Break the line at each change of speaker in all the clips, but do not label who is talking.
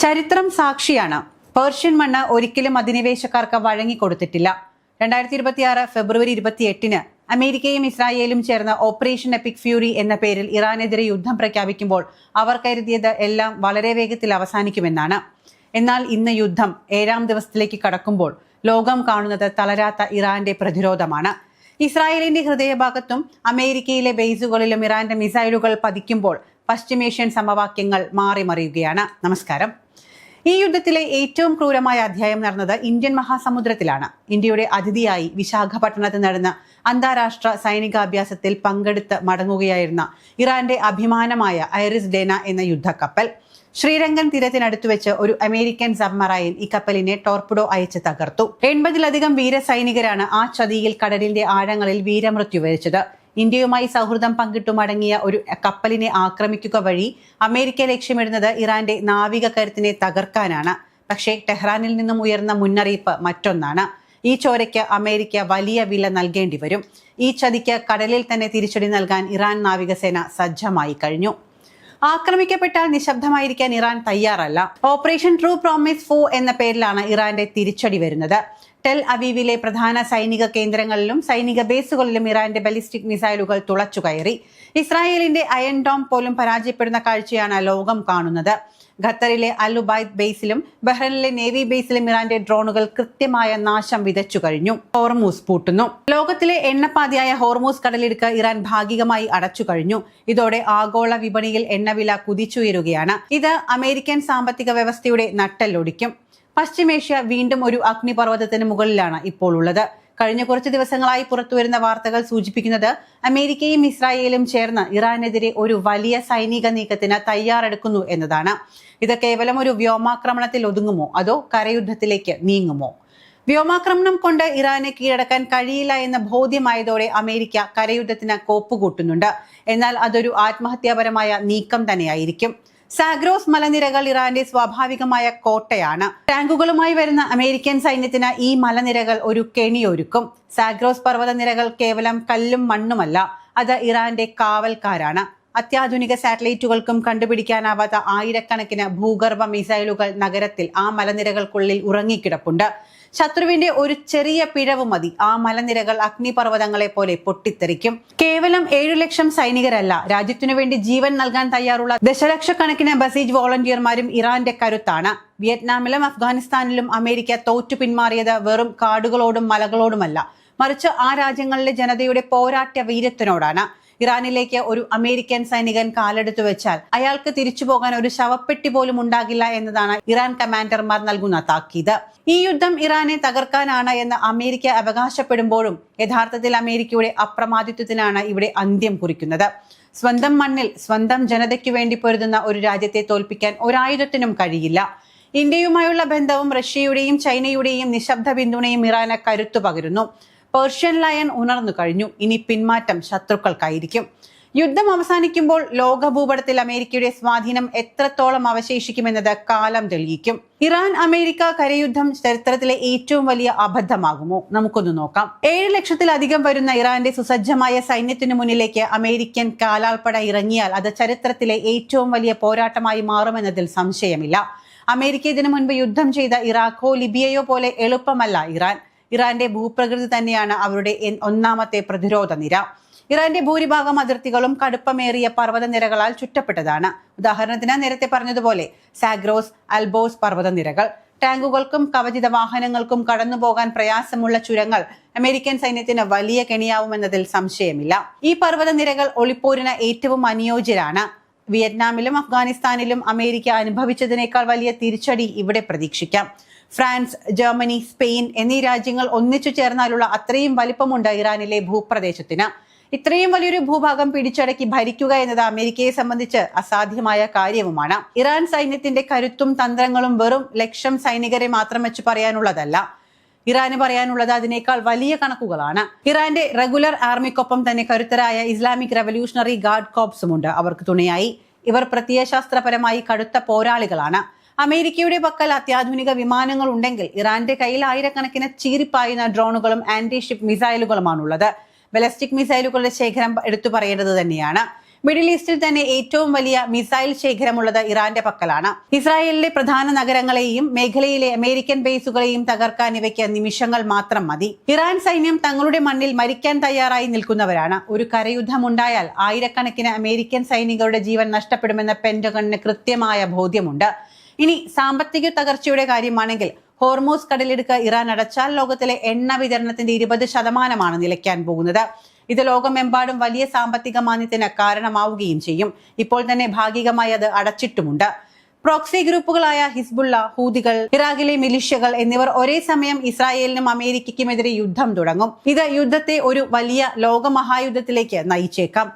ചരിത്രം സാക്ഷിയാണ്. പേർഷ്യൻ മണ്ണ് ഒരിക്കലും അധിനിവേശക്കാർക്ക് വഴങ്ങിക്കൊടുത്തിട്ടില്ല. 2026 ഫെബ്രുവരി 28 അമേരിക്കയും ഇസ്രായേലും ചേർന്ന് ഓപ്പറേഷൻ എപ്പിക് ഫ്യൂറി എന്ന പേരിൽ ഇറാനെതിരെ യുദ്ധം പ്രഖ്യാപിക്കുമ്പോൾ അവർ കരുതിയത് എല്ലാം വളരെ വേഗത്തിൽ അവസാനിക്കുമെന്നാണ്. എന്നാൽ ഇന്ന് യുദ്ധം 7ാം ദിവസത്തിലേക്ക് കടക്കുമ്പോൾ ലോകം കാണുന്നത് തളരാത്ത ഇറാന്റെ പ്രതിരോധമാണ്. ഇസ്രായേലിന്റെ ഹൃദയഭാഗത്തും അമേരിക്കയിലെ ബേസുകളിലും ഇറാന്റെ മിസൈലുകൾ പതിക്കുമ്പോൾ പശ്ചിമേഷ്യൻ സമവാക്യങ്ങൾ മാറിമറിയുകയാണ്. നമസ്കാരം. ഈ യുദ്ധത്തിലെ ഏറ്റവും ക്രൂരമായ അധ്യായം നടന്നത് ഇന്ത്യൻ മഹാസമുദ്രത്തിലാണ്. ഇന്ത്യയുടെ അതിഥിയായി വിശാഖപട്ടണത്ത് നടന്ന അന്താരാഷ്ട്ര സൈനികാഭ്യാസത്തിൽ പങ്കെടുത്ത് മടങ്ങുകയായിരുന്ന ഇറാന്റെ അഭിമാനമായ ഐറിസ് ഡേന എന്ന യുദ്ധക്കപ്പൽ ശ്രീരംഗൻ തീരത്തിനടുത്തു വെച്ച് ഒരു അമേരിക്കൻ സബ്മറൈൻ ഈ കപ്പലിനെ ടോർപിഡോ അയച്ച് തകർത്തു. 80-ലധികം വീരസൈനികരാണ് ആ ചതിയിൽ കടലിന്റെ ആഴങ്ങളിൽ വീരമൃത്യു വരിച്ചത്. ഇന്ത്യയുമായി സൗഹൃദം പങ്കിട്ടു മടങ്ങിയ ഒരു കപ്പലിനെ ആക്രമിക്കുക വഴി അമേരിക്ക ലക്ഷ്യമിടുന്നത് ഇറാന്റെ നാവിക കരുത്തിനെ തകർക്കാനാണ്. പക്ഷേ ടെഹ്റാനിൽ നിന്നും ഉയർന്ന മുന്നറിയിപ്പ് മറ്റൊന്നാണ്. ഈ ചോരയ്ക്ക് അമേരിക്ക വലിയ വില നൽകേണ്ടി വരും. ഈ ചതിക്ക് കടലിൽ തന്നെ തിരിച്ചടി നൽകാൻ ഇറാൻ നാവികസേന സജ്ജമായി കഴിഞ്ഞു. ആക്രമിക്കപ്പെട്ടാൽ നിശബ്ദമായിരിക്കാൻ ഇറാൻ തയ്യാറല്ല. ഓപ്പറേഷൻ ട്രൂ പ്രോമിസ് 4 എന്ന പേരിലാണ് ഇറാന്റെ തിരിച്ചടി വരുന്നത്. ടെൽ അവീവിലെ പ്രധാന സൈനിക കേന്ദ്രങ്ങളിലും സൈനിക ബേസുകളിലും ഇറാന്റെ ബാലിസ്റ്റിക് മിസൈലുകൾ തുളച്ചു കയറി. ഇസ്രായേലിന്റെ അയൺ ഡോം പോലും പരാജയപ്പെടുന്ന കാഴ്ചയാണ് ലോകം കാണുന്നത്. ഖത്തറിലെ അൽ ഉബൈദ് ബേസിലും ബഹ്റൈനിലെ നേവി ബേസിലും ഇറാന്റെ ഡ്രോണുകൾ കൃത്യമായ നാശം വിതച്ചു കഴിഞ്ഞു. ഹോർമൂസ് പൂട്ടുന്നു. ലോകത്തിലെ എണ്ണപ്പാതയായ ഹോർമൂസ് കടലിടുക്ക് ഇറാൻ ഭാഗികമായി അടച്ചു കഴിഞ്ഞു. ഇതോടെ ആഗോള വിപണിയിൽ എണ്ണവില കുതിച്ചുയരുകയാണ്. ഇത് അമേരിക്കൻ സാമ്പത്തിക വ്യവസ്ഥയുടെ നട്ടെല്ലൊടിക്കും. പശ്ചിമേഷ്യ വീണ്ടും ഒരു അഗ്നിപർവ്വതത്തിന് മുകളിലാണ് ഇപ്പോൾ ഉള്ളത്. കഴിഞ്ഞ കുറച്ച് ദിവസങ്ങളായി പുറത്തുവരുന്ന വാർത്തകൾ സൂചിപ്പിക്കുന്നത് അമേരിക്കയും ഇസ്രായേലും ചേർന്ന് ഇറാനെതിരെ ഒരു വലിയ സൈനിക നീക്കത്തിന് തയ്യാറെടുക്കുന്നു എന്നതാണ്. ഇത് കേവലം ഒരു വ്യോമാക്രമണത്തിൽ ഒതുങ്ങുമോ അതോ കരയുദ്ധത്തിലേക്ക് നീങ്ങുമോ? വ്യോമാക്രമണം കൊണ്ട് ഇറാനെ കീഴടക്കാൻ കഴിയില്ല എന്ന ബോധ്യമായതോടെ അമേരിക്ക കരയുദ്ധത്തിന് കോപ്പുകൂട്ടുന്നുണ്ട്. എന്നാൽ അതൊരു ആത്മഹത്യാപരമായ നീക്കം തന്നെയായിരിക്കും. സാഗ്രോസ് മലനിരകൾ ഇറാന്റെ സ്വാഭാവികമായ കോട്ടയാണ്. ടാങ്കുകളുമായി വരുന്ന അമേരിക്കൻ സൈന്യത്തിന് ഈ മലനിരകൾ ഒരു കെണിയൊരുക്കും. സാഗ്രോസ് പർവ്വതനിരകൾ കേവലം കല്ലും മണ്ണുമല്ല, അത് ഇറാന്റെ കാവൽക്കാരാണ്. അത്യാധുനിക സാറ്റലൈറ്റുകൾക്കും കണ്ടുപിടിക്കാനാവാത്ത ആയിരക്കണക്കിന് ഭൂഗർഭ മിസൈലുകൾ നഗരത്തിൽ ആ മലനിരകൾക്കുള്ളിൽ ഉറങ്ങിക്കിടപ്പുണ്ട്. ശത്രുവിന്റെ ഒരു ചെറിയ പിഴവ് മതി, ആ മലനിരകൾ അഗ്നിപർവ്വതങ്ങളെ പോലെ പൊട്ടിത്തെറിക്കും. കേവലം 7 ലക്ഷം സൈനികരല്ല, രാജ്യത്തിനു വേണ്ടി ജീവൻ നൽകാൻ തയ്യാറുള്ള ദശലക്ഷക്കണക്കിന് ബസീജ് വോളണ്ടിയർമാരും ഇറാന്റെ കരുത്താണ്. വിയറ്റ്നാമിലും അഫ്ഗാനിസ്ഥാനിലും അമേരിക്ക തോറ്റു പിന്മാറിയത് വെറും കാടുകളോടും മലകളോടുമല്ല, മറിച്ച് ആ രാജ്യങ്ങളിലെ ജനതയുടെ പോരാട്ട വീര്യത്തിനോടാണ്. ഇറാനിലേക്ക് ഒരു അമേരിക്കൻ സൈനികൻ കാലെടുത്തു വെച്ചാൽ അയാൾക്ക് തിരിച്ചു പോകാൻ ഒരു ശവപ്പെട്ടി പോലും ഉണ്ടാകില്ല എന്നതാണ് ഇറാൻ കമാൻഡർമാർ നൽകുന്ന താക്കീത്. ഈ യുദ്ധം ഇറാനെ തകർക്കാനാണ് എന്ന് അമേരിക്ക അവകാശപ്പെടുമ്പോഴും യഥാർത്ഥത്തിൽ അമേരിക്കയുടെ അപ്രമാദിത്വത്തിനാണ് ഇവിടെ അന്ത്യം കുറിക്കുന്നത്. സ്വന്തം മണ്ണിൽ സ്വന്തം ജനതയ്ക്ക് വേണ്ടി പൊരുതുന്ന ഒരു രാജ്യത്തെ തോൽപ്പിക്കാൻ ഒരായുധത്തിനും കഴിയില്ല. ഇന്ത്യയുമായുള്ള ബന്ധവും റഷ്യയുടെയും ചൈനയുടെയും നിശബ്ദ പിന്തുണയും ഇറാന് കരുത്തു പകരുന്നു. പേർഷ്യൻ ലയൺ ഉണർന്നു കഴിഞ്ഞു. ഇനി പിന്മാറ്റം ശത്രുക്കൾക്കായിരിക്കും. യുദ്ധം അവസാനിക്കുമ്പോൾ ലോക ഭൂപടത്തിൽ അമേരിക്കയുടെ സ്വാധീനം എത്രത്തോളം അവശേഷിക്കുമെന്നത് കാലം തെളിയിക്കും. ഇറാൻ അമേരിക്ക കരയുദ്ധം ചരിത്രത്തിലെ ഏറ്റവും വലിയ അബദ്ധമാകുമോ? നമുക്കൊന്ന് നോക്കാം. 7 ലക്ഷത്തിലധികം വരുന്ന ഇറാന്റെ സുസജ്ജമായ സൈന്യത്തിനു മുന്നിലേക്ക് അമേരിക്കൻ കാലാൾപ്പട ഇറങ്ങിയാൽ അത് ചരിത്രത്തിലെ ഏറ്റവും വലിയ പോരാട്ടമായി മാറുമെന്നതിൽ സംശയമില്ല. അമേരിക്ക ഇതിനു മുൻപ് യുദ്ധം ചെയ്ത ഇറാഖോ ലിബിയയോ പോലെ എളുപ്പമല്ല ഇറാൻ. ഇറാന്റെ ഭൂപ്രകൃതി തന്നെയാണ് അവരുടെ ഒന്നാമത്തെ പ്രതിരോധ നിര. ഇറാന്റെ ഭൂരിഭാഗം അതിർത്തികളും കടുപ്പമേറിയ പർവ്വതനിരകളാൽ ചുറ്റപ്പെട്ടതാണ്. ഉദാഹരണത്തിന് നേരത്തെ പറഞ്ഞതുപോലെ സാഗ്രോസ്, അൽബോസ് പർവ്വതനിരകൾ. ടാങ്കുകൾക്കും കവചിത വാഹനങ്ങൾക്കും കടന്നുപോകാൻ പ്രയാസമുള്ള ചുരങ്ങൾ അമേരിക്കൻ സൈന്യത്തിന് വലിയ കെണിയാവുമെന്നതിൽ സംശയമില്ല. ഈ പർവ്വതനിരകൾ ഒളിപ്പോരിന് ഏറ്റവും അനുയോജ്യരാണ്. വിയറ്റ്നാമിലും അഫ്ഗാനിസ്ഥാനിലും അമേരിക്ക അനുഭവിച്ചതിനേക്കാൾ വലിയ തിരിച്ചടി ഇവിടെ പ്രതീക്ഷിക്കാം. ഫ്രാൻസ്, ജർമ്മനി, സ്പെയിൻ എന്നീ രാജ്യങ്ങൾ ഒന്നിച്ചു ചേർന്നാലുള്ള അത്രയും വലിപ്പമുണ്ട് ഇറാനിലെ ഭൂപ്രദേശത്തിന്. ഇത്രയും വലിയൊരു ഭൂഭാഗം പിടിച്ചടക്കി ഭരിക്കുക എന്നത് അമേരിക്കയെ സംബന്ധിച്ച് അസാധ്യമായ കാര്യവുമാണ്. ഇറാൻ സൈന്യത്തിന്റെ കരുത്തും തന്ത്രങ്ങളും വെറും ലക്ഷം സൈനികരെ മാത്രം വെച്ച് പറയാനുള്ളതല്ല. ഇറാന് പറയാനുള്ളത് അതിനേക്കാൾ വലിയ കണക്കുകളാണ്. ഇറാന്റെ റെഗുലർ ആർമിക്കൊപ്പം തന്നെ കരുത്തരായ ഇസ്ലാമിക് റവല്യൂഷണറി ഗാർഡ് കോർപ്സുമുണ്ട് അവർക്ക് തുണയായി. ഇവർ പ്രത്യയശാസ്ത്രപരമായി കടുത്ത പോരാളികളാണ്. അമേരിക്കയുടെ പക്കൽ അത്യാധുനിക വിമാനങ്ങൾ ഉണ്ടെങ്കിൽ ഇറാന്റെ കയ്യിൽ ആയിരക്കണക്കിന് ചീറിപ്പായുന്ന ഡ്രോണുകളും ആന്റി ഷിപ്പ് മിസൈലുകളുമാണുള്ളത്. ബാലിസ്റ്റിക് മിസൈലുകളുടെ ശേഖരം എടുത്തു പറയേണ്ടത് തന്നെയാണ്. മിഡിൽ ഈസ്റ്റിൽ തന്നെ ഏറ്റവും വലിയ മിസൈൽ ശേഖരമുള്ളത് ഇറാന്റെ പക്കലാണ്. ഇസ്രായേലിലെ പ്രധാന നഗരങ്ങളെയും മേഖലയിലെ അമേരിക്കൻ ബേസുകളെയും തകർക്കാൻ ഇവയ്ക്ക് നിമിഷങ്ങൾ മാത്രം മതി. ഇറാൻ സൈന്യം തങ്ങളുടെ മണ്ണിൽ മരിക്കാൻ തയ്യാറായി നിൽക്കുന്നവരാണ്. ഒരു കരയുദ്ധം ഉണ്ടായാൽ ആയിരക്കണക്കിന് അമേരിക്കൻ സൈനികരുടെ ജീവൻ നഷ്ടപ്പെടുമെന്ന പെന്റഗണിന് കൃത്യമായ ബോധ്യമുണ്ട്. ഇനി സാമ്പത്തിക തകർച്ചയുടെ കാര്യമാണെങ്കിൽ ഹോർമൂസ് കടലിടുക്ക് ഇറാൻ അടച്ചാൽ ലോകത്തിലെ എണ്ണ വിതരണത്തിന്റെ 20% നിലയ്ക്കാൻ പോകുന്നത്. ഇത് ലോകമെമ്പാടും വലിയ സാമ്പത്തിക മാന്ദ്യത്തിന് കാരണമാവുകയും ചെയ്യും. ഇപ്പോൾ തന്നെ ഭാഗികമായി അത് അടച്ചിട്ടുമുണ്ട്. പ്രോക്സി ഗ്രൂപ്പുകളായ ഹിസ്ബുള്ള, ഹൂതികൾ, ഇറാഖിലെ മിലിഷ്യകൾ എന്നിവർ ഒരേ സമയം ഇസ്രായേലിനും അമേരിക്കയ്ക്കുമെതിരെ യുദ്ധം തുടങ്ങും. ഇത് യുദ്ധത്തെ ഒരു വലിയ ലോകമഹായുദ്ധത്തിലേക്ക് നയിച്ചേക്കാം.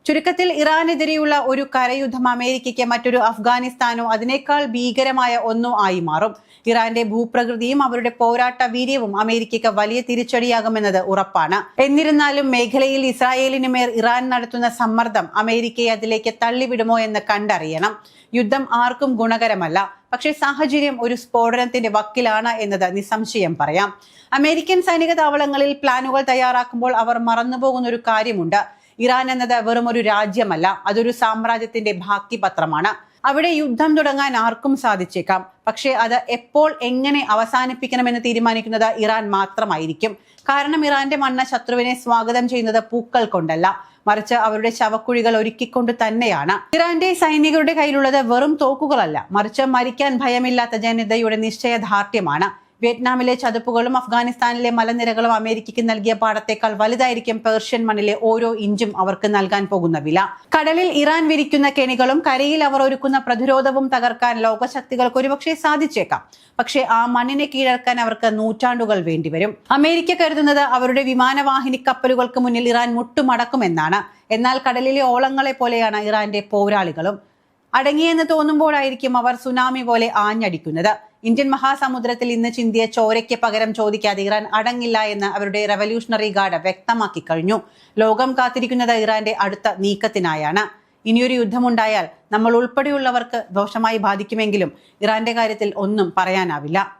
ചുരുക്കത്തിൽ ഇറാനെതിരെയുള്ള ഒരു കരയുദ്ധം അമേരിക്കയ്ക്ക് മറ്റൊരു അഫ്ഗാനിസ്ഥാനോ അതിനേക്കാൾ ഭീകരമായ ഒന്നോ ആയി മാറും. ഇറാന്റെ ഭൂപ്രകൃതിയും അവരുടെ പോരാട്ട വീര്യവും അമേരിക്കയ്ക്ക് വലിയ തിരിച്ചടിയാകുമെന്നത് ഉറപ്പാണ്. എന്നിരുന്നാലും മേഖലയിൽ ഇസ്രായേലിനുമേൽ ഇറാൻ നടത്തുന്ന സമ്മർദ്ദം അമേരിക്കയെ അതിലേക്ക് തള്ളിവിടുമോ എന്ന് കണ്ടറിയണം. യുദ്ധം ആർക്കും ഗുണകരമല്ല. പക്ഷേ സാഹചര്യം ഒരു സ്ഫോടനത്തിന്റെ വക്കിലാണ് എന്നത് നിസ്സംശയം പറയാം. അമേരിക്കൻ സൈനിക താവളങ്ങളിൽ പ്ലാനുകൾ തയ്യാറാക്കുമ്പോൾ അവർ മറന്നുപോകുന്ന ഒരു കാര്യമുണ്ട്. ഇറാൻ എന്നത് വെറും ഒരു രാജ്യമല്ല, അതൊരു സാമ്രാജ്യത്തിന്റെ ബാക്കി പത്രമാണ്. അവിടെ യുദ്ധം തുടങ്ങാൻ ആർക്കും സാധിച്ചേക്കാം. പക്ഷേ അത് എപ്പോൾ എങ്ങനെ അവസാനിപ്പിക്കണമെന്ന് തീരുമാനിക്കുന്നത് ഇറാൻ മാത്രമായിരിക്കും. കാരണം ഇറാന്റെ മണ്ണ് ശത്രുവിനെ സ്വാഗതം ചെയ്യുന്നത് പൂക്കൾ കൊണ്ടല്ല, മറിച്ച് അവരുടെ ശവക്കുഴികൾ ഒരുക്കിക്കൊണ്ട് തന്നെയാണ്. ഇറാന്റെ സൈനികരുടെ കയ്യിലുള്ളത് വെറും തോക്കുകളല്ല, മറിച്ച് മരിക്കാൻ ഭയമില്ലാത്ത ജനതയുടെ നിശ്ചയദാർഢ്യമാണ്. വിയറ്റ്നാമിലെ ചതുപ്പുകളും അഫ്ഗാനിസ്ഥാനിലെ മലനിരകളും അമേരിക്കയ്ക്ക് നൽകിയ പാഠത്തേക്കാൾ വലുതായിരിക്കും പേർഷ്യൻ മണ്ണിലെ ഓരോ ഇഞ്ചും അവർക്ക് നൽകാൻ പോകുന്ന വില. കടലിൽ ഇറാൻ വിരിക്കുന്ന കെണികളും കരയിൽ അവർ ഒരുക്കുന്ന പ്രതിരോധവും തകർക്കാൻ ലോകശക്തികൾക്ക് ഒരുപക്ഷെ സാധിച്ചേക്കാം. പക്ഷേ ആ മണ്ണിനെ കീഴടക്കാൻ അവർക്ക് നൂറ്റാണ്ടുകൾ വേണ്ടിവരും. അമേരിക്ക കരുതുന്നത് അവരുടെ വിമാനവാഹിനി കപ്പലുകൾക്ക് മുന്നിൽ ഇറാൻ മുട്ടുമടക്കുമെന്നാണ്. എന്നാൽ കടലിലെ ഓളങ്ങളെ പോലെയാണ് ഇറാന്റെ പോരാളികളും. അടങ്ങിയെന്ന് തോന്നുമ്പോഴായിരിക്കും അവർ സുനാമി പോലെ ആഞ്ഞടിക്കുന്നത്. ഇന്ത്യൻ മഹാസമുദ്രത്തിൽ ഇന്ന് ചിന്തിയ ചോരയ്ക്ക് പകരം ചോദിക്കാതെ ഇറാൻ അടങ്ങില്ല എന്ന് അവരുടെ റവല്യൂഷണറി ഗാർഡ് വ്യക്തമാക്കി കഴിഞ്ഞു. ലോകം കാത്തിരിക്കുന്നത് ഇറാന്റെ അടുത്ത നീക്കത്തിനായാണ്. ഇനിയൊരു യുദ്ധമുണ്ടായാൽ നമ്മൾ ഉൾപ്പെടെയുള്ളവർക്ക് ദോഷമായി ബാധിക്കുമെങ്കിലും ഇറാന്റെ കാര്യത്തിൽ ഒന്നും പറയാനാവില്ല.